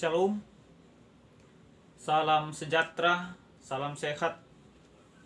Shalom, salam sejahtera, salam sehat,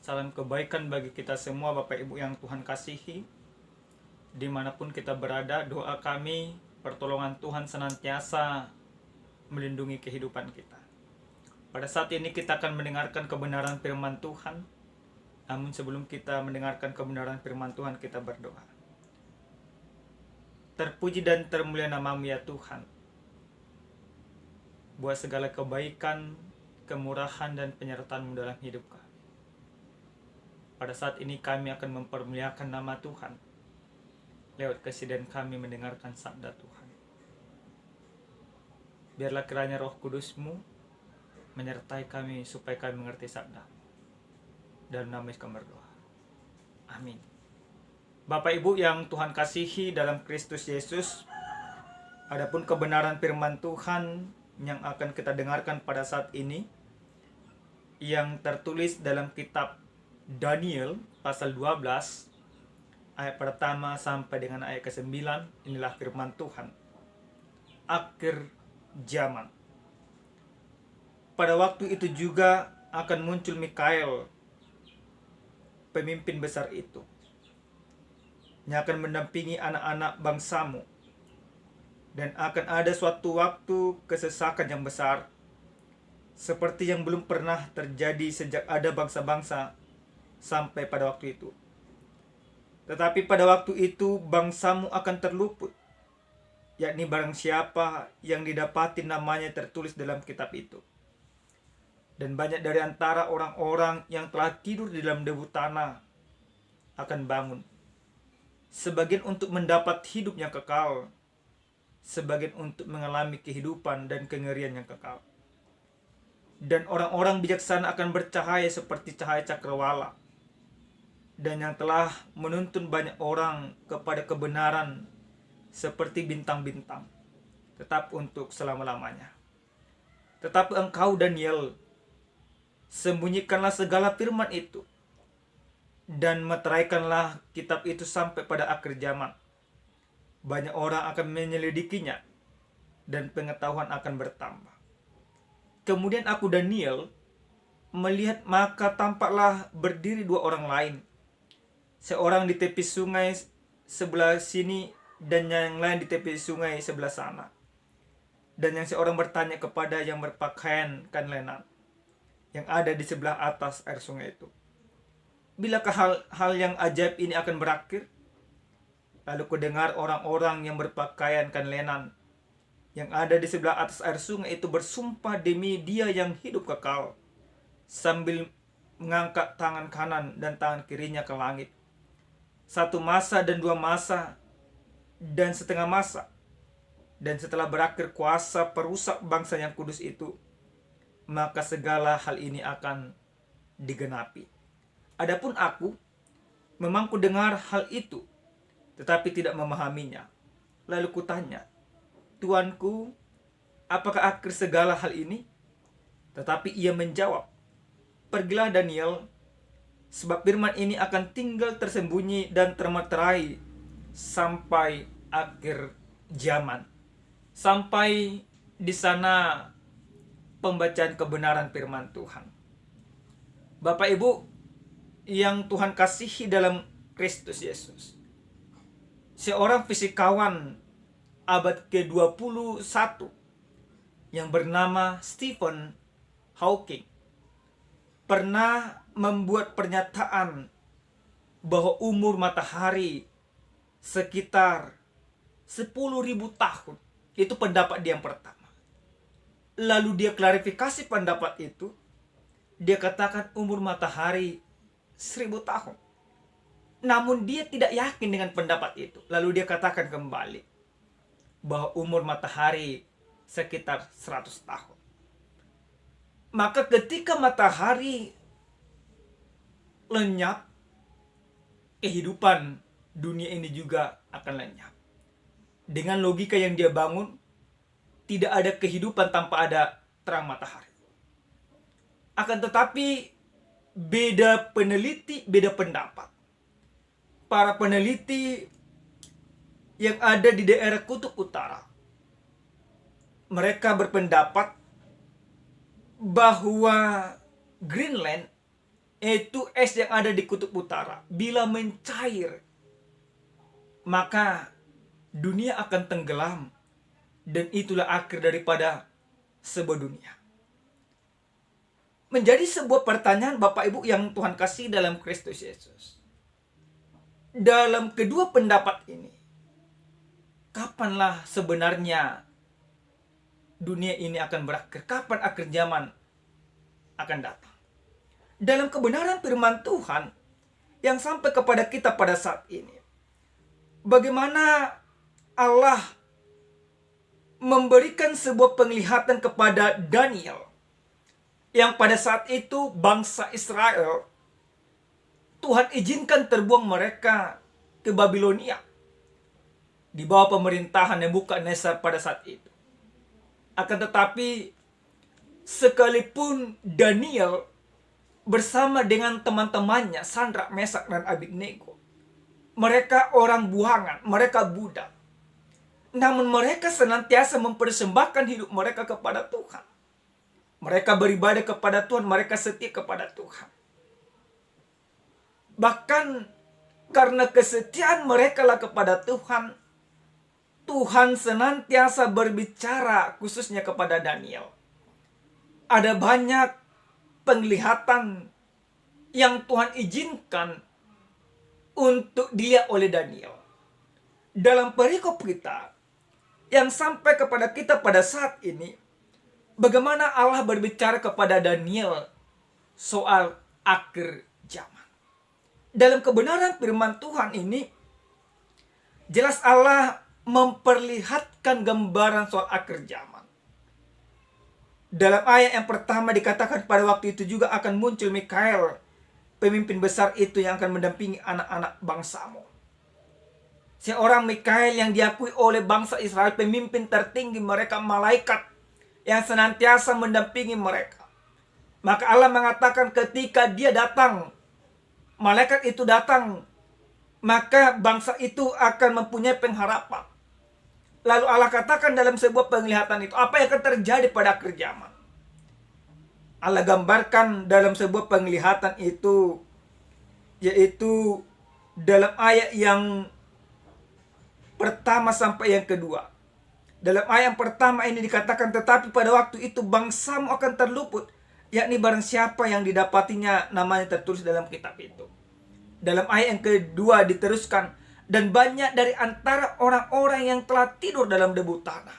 salam kebaikan bagi kita semua Bapak Ibu yang Tuhan kasihi. Dimanapun kita berada, doa kami, pertolongan Tuhan senantiasa melindungi kehidupan kita. Pada saat ini kita akan mendengarkan kebenaran firman Tuhan. Namun sebelum kita mendengarkan kebenaran firman Tuhan, kita berdoa. Terpuji dan termulia nama-Mu ya Tuhan, buat segala kebaikan, kemurahan, dan penyertaan-Mu dalam hidup kami. Pada saat ini kami akan mempermuliakan nama Tuhan lewat kesediaan kami mendengarkan sabda Tuhan. Biarlah kiranya Roh Kudus-Mu menyertai kami supaya kami mengerti sabda. Dalam nama Yesus kami berdoa. Amin. Bapak Ibu yang Tuhan kasihi dalam Kristus Yesus, adapun kebenaran firman Tuhan yang akan kita dengarkan pada saat ini yang tertulis dalam kitab Daniel pasal 12 ayat pertama sampai dengan ayat ke-9. Inilah firman Tuhan. Akhir zaman. Pada waktu itu juga akan muncul Mikael, pemimpin besar itu, yang akan mendampingi anak-anak bangsamu. Dan akan ada suatu waktu kesesakan yang besar, seperti yang belum pernah terjadi sejak ada bangsa-bangsa sampai pada waktu itu. Tetapi pada waktu itu bangsamu akan terluput, yakni barang siapa yang didapati namanya tertulis dalam kitab itu. Dan banyak dari antara orang-orang yang telah tidur di dalam debu tanah akan bangun, sebagian untuk mendapat hidup yang kekal, sebagian untuk mengalami kehidupan dan kengerian yang kekal. Dan orang-orang bijaksana akan bercahaya seperti cahaya cakrawala, dan yang telah menuntun banyak orang kepada kebenaran seperti bintang-bintang, tetap untuk selama-lamanya. Tetapi engkau Daniel, sembunyikanlah segala firman itu, dan meteraikanlah kitab itu sampai pada akhir zaman. Banyak orang akan menyelidikinya, dan pengetahuan akan bertambah. Kemudian aku Daniel melihat, maka tampaklah berdiri dua orang lain, seorang di tepi sungai sebelah sini dan yang lain di tepi sungai sebelah sana. Dan yang seorang bertanya kepada yang berpakaian kain lenan yang ada di sebelah atas air sungai itu, bilakah hal yang ajaib ini akan berakhir? Lalu kudengar orang-orang yang berpakaian kain lenan yang ada di sebelah atas air sungai itu bersumpah demi Dia yang hidup kekal, sambil mengangkat tangan kanan dan tangan kirinya ke langit. Satu masa dan dua masa dan setengah masa. Dan setelah berakhir kuasa perusak bangsa yang kudus itu, maka segala hal ini akan digenapi. Adapun aku, memang kudengar hal itu, tetapi tidak memahaminya. Lalu kutanya, Tuanku, apakah akhir segala hal ini? Tetapi ia menjawab, pergilah Daniel, sebab firman ini akan tinggal tersembunyi dan termeterai sampai akhir zaman. Sampai di sana pembacaan kebenaran firman Tuhan. Bapak Ibu yang Tuhan kasihi dalam Kristus Yesus, seorang fisikawan abad ke-21 yang bernama Stephen Hawking pernah membuat pernyataan bahwa umur matahari sekitar 10.000 tahun. Itu pendapat dia yang pertama. Lalu dia klarifikasi pendapat itu. Dia katakan umur matahari 1.000 tahun. Namun dia tidak yakin dengan pendapat itu. Lalu dia katakan kembali bahwa umur matahari sekitar 100 tahun. Maka ketika matahari lenyap, kehidupan dunia ini juga akan lenyap. Dengan logika yang dia bangun, tidak ada kehidupan tanpa ada terang matahari. Akan tetapi beda peneliti, beda pendapat. Para peneliti yang ada di daerah Kutub Utara mereka berpendapat bahwa Greenland itu es yang ada di kutub utara. Bila mencair, maka dunia akan tenggelam. Dan itulah akhir daripada sebuah dunia. Menjadi sebuah pertanyaan Bapak Ibu yang Tuhan kasih dalam Kristus Yesus. Dalam kedua pendapat ini, kapanlah sebenarnya dunia ini akan berakhir? Kapan akhir zaman akan datang? Dalam kebenaran firman Tuhan yang sampai kepada kita pada saat ini, bagaimana Allah memberikan sebuah penglihatan kepada Daniel, yang pada saat itu bangsa Israel, Tuhan izinkan terbuang mereka ke Babilonia di bawah pemerintahan Nebukadnezar pada saat itu. Akan tetapi, sekalipun Daniel bersama dengan teman-temannya Sadrak, Mesak, dan Abednego, mereka orang buangan, mereka budak, namun mereka senantiasa mempersembahkan hidup mereka kepada Tuhan. Mereka beribadah kepada Tuhan, mereka setia kepada Tuhan. Bahkan karena kesetiaan mereka lah kepada Tuhan, Tuhan senantiasa berbicara khususnya kepada Daniel. Ada banyak penglihatan yang Tuhan izinkan untuk dilihat oleh Daniel. Dalam perikop kita yang sampai kepada kita pada saat ini, bagaimana Allah berbicara kepada Daniel soal akhir zaman. Dalam kebenaran firman Tuhan ini, jelas Allah memperlihatkan gambaran soal akhir zaman. Dalam ayat yang pertama dikatakan pada waktu itu juga akan muncul Mikael, pemimpin besar itu yang akan mendampingi anak-anak bangsamu. Seorang Mikael yang diakui oleh bangsa Israel, pemimpin tertinggi mereka, malaikat yang senantiasa mendampingi mereka. Maka Allah mengatakan ketika dia datang, malaikat itu datang, maka bangsa itu akan mempunyai pengharapan. Lalu Allah katakan dalam sebuah penglihatan itu, apa yang akan terjadi pada akhir zaman? Allah gambarkan dalam sebuah penglihatan itu, yaitu dalam ayat yang pertama sampai yang kedua. Dalam ayat yang pertama ini dikatakan, tetapi pada waktu itu bangsamu akan terluput, yakni barang siapa yang didapatinya namanya tertulis dalam kitab itu. Dalam ayat yang kedua diteruskan, dan banyak dari antara orang-orang yang telah tidur dalam debu tanah,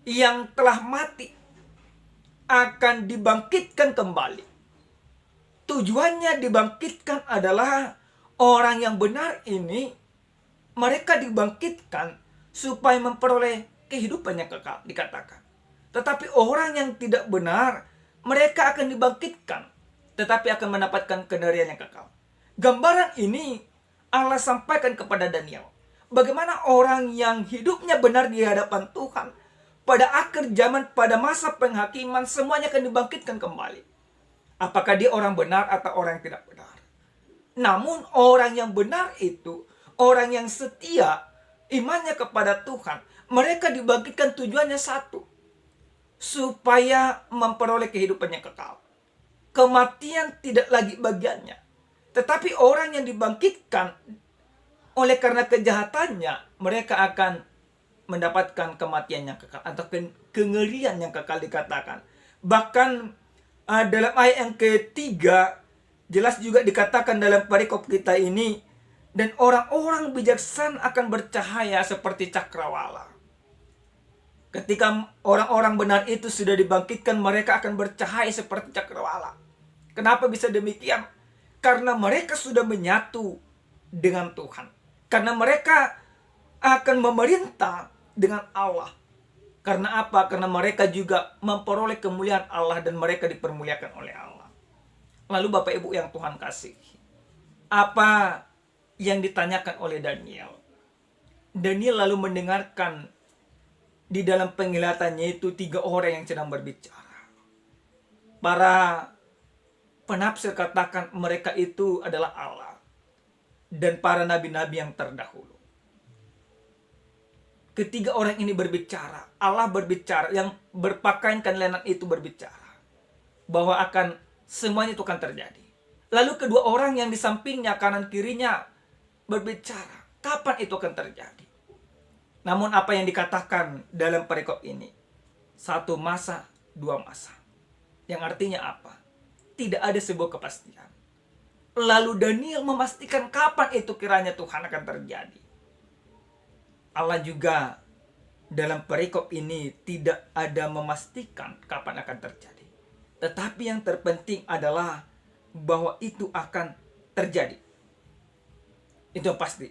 yang telah mati, akan dibangkitkan kembali. Tujuannya dibangkitkan adalah orang yang benar ini, mereka dibangkitkan supaya memperoleh kehidupan yang kekal, dikatakan. Tetapi orang yang tidak benar, mereka akan dibangkitkan, tetapi akan mendapatkan kenderian yang kekal. Gambaran ini Allah sampaikan kepada Daniel. Bagaimana orang yang hidupnya benar di hadapan Tuhan, pada akhir zaman, pada masa penghakiman, semuanya akan dibangkitkan kembali. Apakah dia orang benar atau orang yang tidak benar. Namun orang yang benar itu, orang yang setia imannya kepada Tuhan, mereka dibangkitkan tujuannya satu, supaya memperoleh kehidupan yang kekal. Kematian tidak lagi bagiannya. Tetapi orang yang dibangkitkan oleh karena kejahatannya, mereka akan mendapatkan kematian yang kekal atau kengerian yang kekal, dikatakan. Bahkan dalam ayat yang ketiga jelas juga dikatakan dalam perikop kita ini, dan orang-orang bijaksana akan bercahaya seperti cakrawala. Ketika orang-orang benar itu sudah dibangkitkan, mereka akan bercahaya seperti cakrawala. Kenapa bisa demikian? Karena mereka sudah menyatu dengan Tuhan. Karena mereka akan memerintah dengan Allah. Karena apa? Karena mereka juga memperoleh kemuliaan Allah dan mereka dipermuliakan oleh Allah. Lalu Bapak Ibu yang Tuhan kasih, apa yang ditanyakan oleh Daniel? Daniel lalu mendengarkan di dalam penglihatannya itu 3 orang yang sedang berbicara. Para penafsir katakan mereka itu adalah Allah dan para nabi-nabi yang terdahulu. ketiga orang ini berbicara. Allah berbicara, yang berpakaian kelenan itu berbicara bahwa akan semuanya itu akan terjadi. Lalu kedua orang yang di sampingnya, kanan kirinya, berbicara kapan itu akan terjadi. Namun apa yang dikatakan dalam perikop ini? Satu masa, dua masa. Yang artinya apa? Tidak ada sebuah kepastian. Lalu Daniel memastikan kapan itu kiranya Tuhan akan terjadi. Allah juga dalam perikop ini tidak ada memastikan kapan akan terjadi. Tetapi yang terpenting adalah bahwa itu akan terjadi. Itu yang pasti.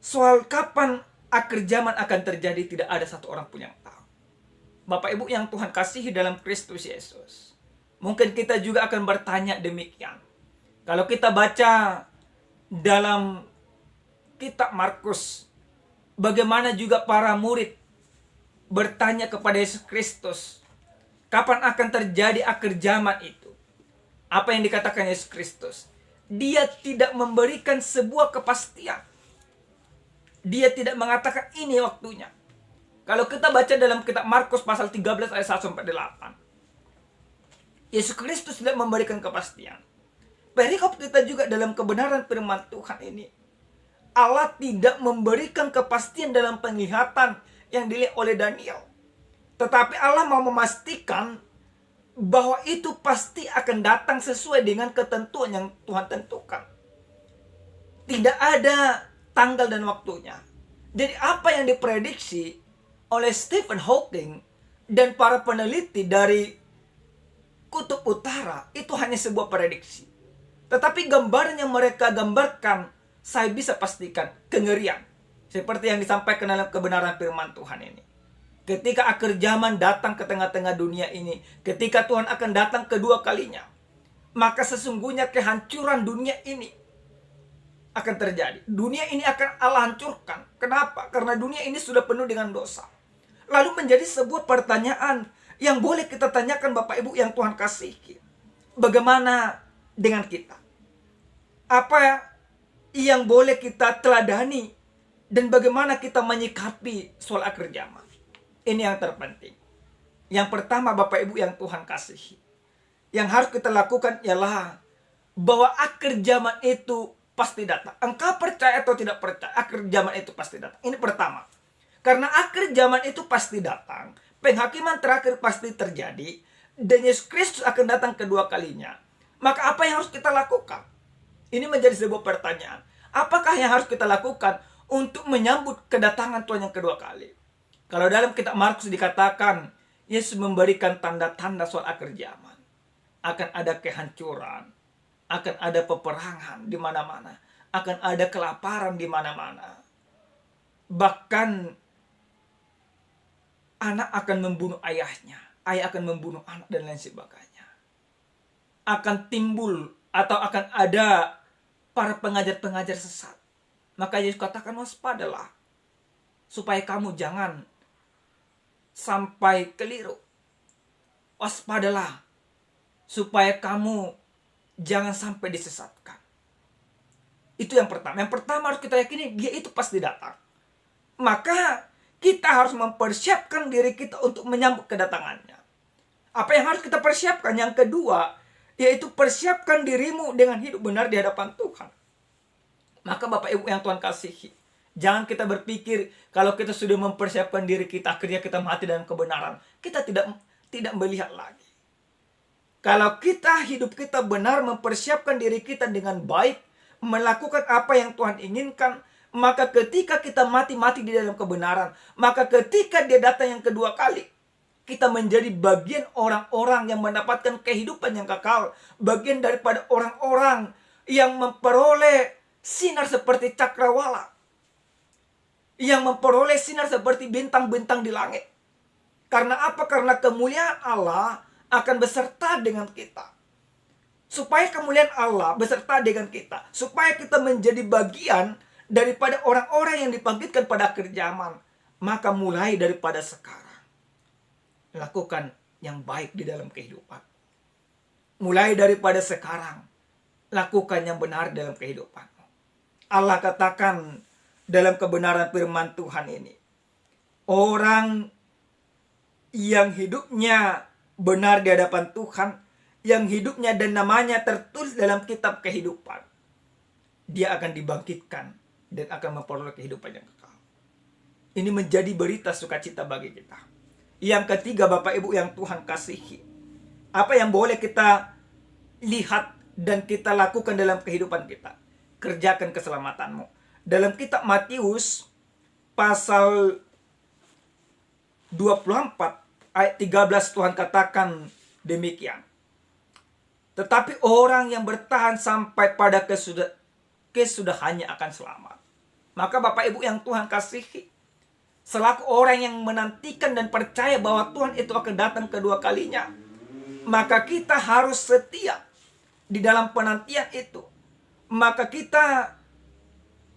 Soal kapan akhir zaman akan terjadi, tidak ada satu orang pun yang tahu. Bapak Ibu yang Tuhan kasihi dalam Kristus Yesus, mungkin kita juga akan bertanya demikian. Kalau kita baca dalam kitab Markus, bagaimana juga para murid bertanya kepada Yesus Kristus, kapan akan terjadi akhir zaman itu? Apa yang dikatakan Yesus Kristus? Dia tidak memberikan sebuah kepastian. Dia tidak mengatakan ini waktunya. Kalau kita baca dalam kitab Markus pasal 13 ayat 1-8, Yesus Kristus tidak memberikan kepastian. Perikop kita juga dalam kebenaran firman Tuhan ini, Allah tidak memberikan kepastian dalam penglihatan yang dilihat oleh Daniel. Tetapi Allah mau memastikan bahwa itu pasti akan datang sesuai dengan ketentuan yang Tuhan tentukan. Tidak ada tanggal dan waktunya. Jadi apa yang diprediksi oleh Stephen Hawking dan para peneliti dari Kutub Utara itu hanya sebuah prediksi. Tetapi gambaran yang mereka gambarkan, saya bisa pastikan kengerian. Seperti yang disampaikan dalam kebenaran firman Tuhan ini. Ketika akhir zaman datang ke tengah-tengah dunia ini, ketika Tuhan akan datang kedua kalinya, maka sesungguhnya kehancuran dunia ini akan terjadi. Dunia ini akan Allah hancurkan. Kenapa? Karena dunia ini sudah penuh dengan dosa. Lalu menjadi sebuah pertanyaan yang boleh kita tanyakan Bapak Ibu yang Tuhan kasihi. Bagaimana dengan kita? Apa yang boleh kita teladani dan bagaimana kita menyikapi soal akhir zaman? Ini yang terpenting. Yang pertama Bapak Ibu yang Tuhan kasihi, yang harus kita lakukan ialah bahwa akhir zaman itu pasti datang. Engkau percaya atau tidak percaya, akhir zaman itu pasti datang. Ini pertama. Karena akhir zaman itu pasti datang, penghakiman terakhir pasti terjadi, dan Yesus Kristus akan datang kedua kalinya. Maka apa yang harus kita lakukan? Ini menjadi sebuah pertanyaan. Apakah yang harus kita lakukan untuk menyambut kedatangan Tuhan yang kedua kali? Kalau dalam kitab Markus dikatakan, Yesus memberikan tanda-tanda soal akhir zaman. Akan ada kehancuran, akan ada peperangan di mana-mana, akan ada kelaparan di mana-mana. Bahkan anak akan membunuh ayahnya, ayah akan membunuh anak dan lain sebagainya. Akan timbul atau akan ada para pengajar-pengajar sesat. Maka Yesus katakan waspadalah, supaya kamu jangan sampai keliru. Waspadalah, supaya kamu jangan sampai disesatkan. Itu yang pertama. Yang pertama harus kita yakini dia itu pasti datang. Maka kita harus mempersiapkan diri kita untuk menyambut kedatangannya. Apa yang harus kita persiapkan? Yang kedua, yaitu persiapkan dirimu dengan hidup benar di hadapan Tuhan. Maka Bapak Ibu yang Tuhan kasihi, jangan kita berpikir kalau kita sudah mempersiapkan diri kita, akhirnya kita mati dalam kebenaran. Kita tidak melihat lagi. Kalau hidup kita benar, mempersiapkan diri kita dengan baik, melakukan apa yang Tuhan inginkan, maka ketika kita mati di dalam kebenaran, maka ketika dia datang yang kedua kali, kita menjadi bagian orang-orang yang mendapatkan kehidupan yang kekal. Bagian daripada orang-orang yang memperoleh sinar seperti cakrawala. Yang memperoleh sinar seperti bintang-bintang di langit. Karena apa? Karena kemuliaan Allah akan beserta dengan kita. Supaya kemuliaan Allah beserta dengan kita. Supaya kita menjadi bagian daripada orang-orang yang dibangkitkan pada akhir zaman. Maka mulai daripada sekarang, lakukan yang baik di dalam kehidupan. Mulai daripada sekarang, lakukan yang benar dalam kehidupan. Allah katakan dalam kebenaran firman Tuhan ini, Orang yang hidupnya benar di hadapan Tuhan, yang hidupnya dan namanya tertulis dalam kitab kehidupan, dia akan dibangkitkan dan akan memperoleh kehidupan yang kekal. Ini menjadi berita sukacita bagi kita. Yang ketiga, Bapak Ibu yang Tuhan kasihi, apa yang boleh kita lihat dan kita lakukan dalam kehidupan kita? Kerjakan keselamatanmu. Dalam kitab Matius pasal 24 ayat 13 Tuhan katakan demikian. Tetapi orang yang bertahan sampai pada kesudahannya akan selamat. Maka Bapak Ibu yang Tuhan kasihi, selaku orang yang menantikan dan percaya bahwa Tuhan itu akan datang kedua kalinya, maka kita harus setia di dalam penantian itu. Maka kita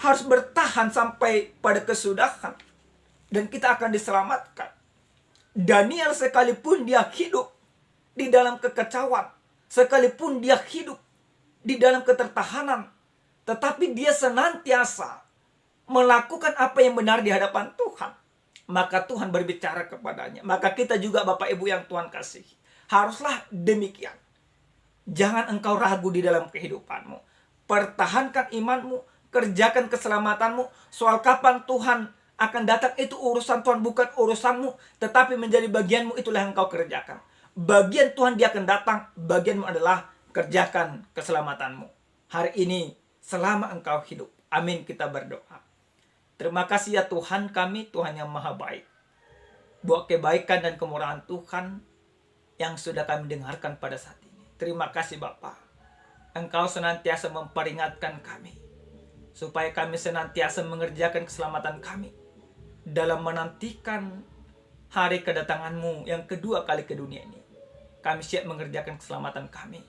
harus bertahan sampai pada kesudahan, dan kita akan diselamatkan. Daniel sekalipun dia hidup di dalam kekacauan, sekalipun dia hidup di dalam ketertahanan, tetapi dia senantiasa melakukan apa yang benar di hadapan Tuhan. Maka Tuhan berbicara kepadanya. Maka kita juga Bapak Ibu yang Tuhan kasih, haruslah demikian. Jangan engkau ragu di dalam kehidupanmu. Pertahankan imanmu, kerjakan keselamatanmu. Soal kapan Tuhan akan datang itu urusan Tuhan, bukan urusanmu, tetapi menjadi bagianmu, itulah yang engkau kerjakan. Bagian Tuhan dia akan datang, bagianmu adalah kerjakan keselamatanmu. Hari ini selama engkau hidup. Amin, kita berdoa. Terima kasih ya Tuhan kami, Tuhan yang maha baik. Buat kebaikan dan kemurahan Tuhan yang sudah kami dengarkan pada saat ini. Terima kasih Bapa. Engkau senantiasa memperingatkan kami, supaya kami senantiasa mengerjakan keselamatan kami dalam menantikan hari kedatangan-Mu yang kedua kali ke dunia ini. Kami siap mengerjakan keselamatan kami,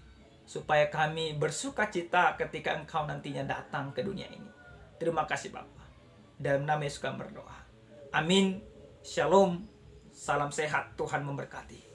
supaya kami bersuka cita ketika Engkau nantinya datang ke dunia ini. Terima kasih Bapa. Dalam nama Yesus kami berdoa. Amin. Shalom. Salam sehat. Tuhan memberkati.